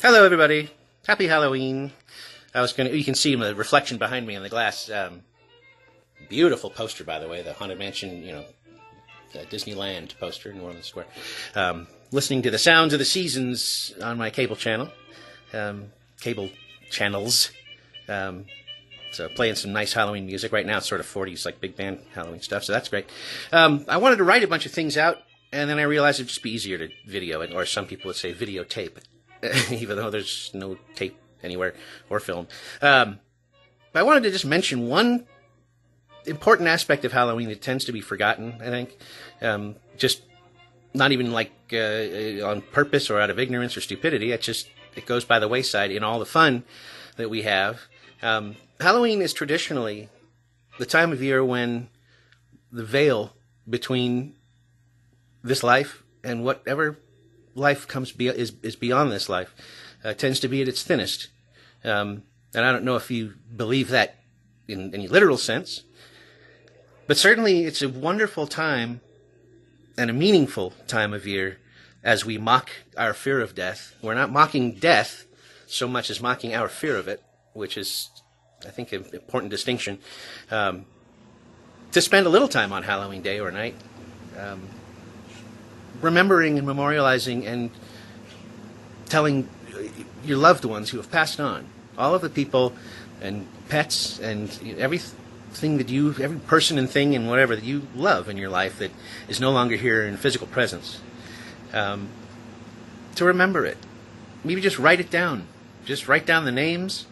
Hello, everybody. Happy Halloween. You can see the reflection behind me in the glass. Beautiful poster, by the way, the Haunted Mansion, Disneyland poster in Orleans Square. Listening to the sounds of the seasons on my cable channel, cable channels. So playing some nice Halloween music. Right now it's sort of 40s, like big band Halloween stuff, so that's great. I wanted to write a bunch of things out, and then I realized it'd just be easier to video it, or some people would say videotape, even though there's no tape anywhere or film. But I wanted to just mention one important aspect of Halloween that tends to be forgotten, I think. Just not even like on purpose or out of ignorance or stupidity. It goes by the wayside in all the fun that we have. Halloween is traditionally the time of year when the veil between this life and whatever life is beyond this life tends to be at its thinnest. And I don't know if you believe that in any literal sense, but certainly it's a wonderful time and a meaningful time of year as we mock our fear of death. We're not mocking death so much as mocking our fear of it, which is, I think, an important distinction. To spend a little time on Halloween Day or night, remembering and memorializing and telling your loved ones who have passed on, all of the people and pets and every person and thing and whatever that you love in your life that is no longer here in physical presence, to remember it. Maybe just write it down. Just write down the names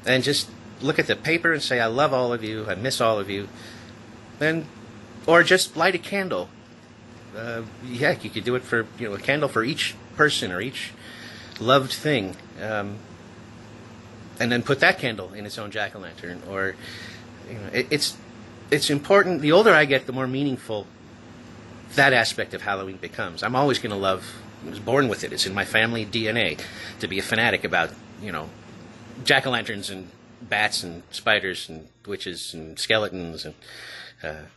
and just look at the paper and say, I love all of you, I miss all of you. Or just light a candle. You could do it for a candle for each person or each loved thing, and then put that candle in its own jack-o'-lantern. Or it's important. The older I get, the more meaningful that aspect of Halloween becomes. I'm always going to love. I was born with it. It's in my family DNA to be a fanatic about jack-o'-lanterns and bats and spiders and witches and skeletons and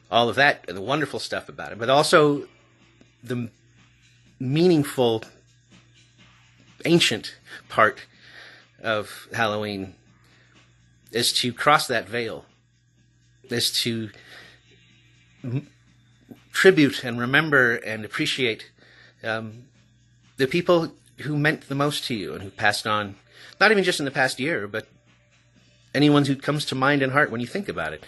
all of that, and the wonderful stuff about it, but also the meaningful, ancient part of Halloween is to cross that veil, is to tribute and remember and appreciate the people who meant the most to you and who passed on, not even just in the past year, but anyone who comes to mind and heart when you think about it.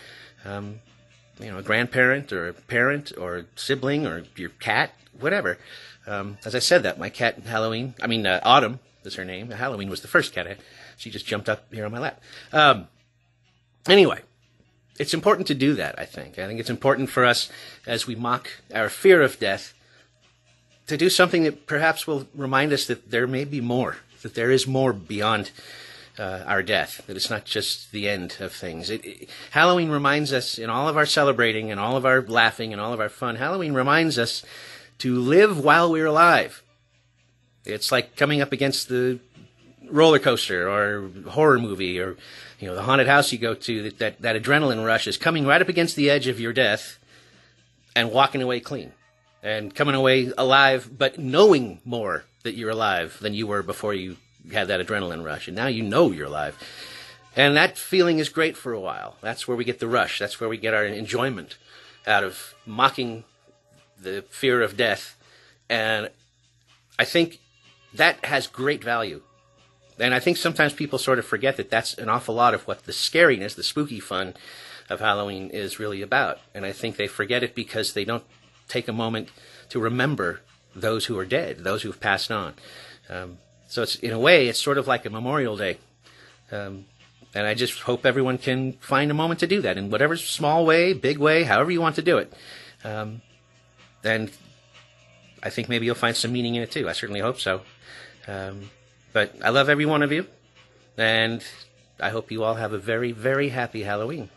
A grandparent or a parent or a sibling or your cat, whatever. As I said that, my cat Autumn is her name. Halloween was the first cat I had. She just jumped up here on my lap. Anyway, it's important to do that, I think. I think it's important for us, as we mock our fear of death, to do something that perhaps will remind us that there may be more, that there is more beyond our death, that it's not just the end of things. Halloween reminds us, in all of our celebrating and all of our laughing and all of our fun, Halloween reminds us to live while we're alive. It's like coming up against the roller coaster or horror movie or the haunted house you go to, that adrenaline rush is coming right up against the edge of your death and walking away clean and coming away alive, but knowing more that you're alive than you were before you had that adrenaline rush, and now you know you're alive. And that feeling is great for a while. That's where we get the rush. That's where we get our enjoyment out of mocking the fear of death. And I think that has great value. And I think sometimes people sort of forget that that's an awful lot of what the scariness, the spooky fun of Halloween is really about. And I think they forget it because they don't take a moment to remember those who are dead, those who have passed on. So it's, in a way, it's sort of like a Memorial Day. And I just hope everyone can find a moment to do that in whatever small way, big way, however you want to do it. And I think maybe you'll find some meaning in it too. I certainly hope so. But I love every one of you. And I hope you all have a very, very happy Halloween.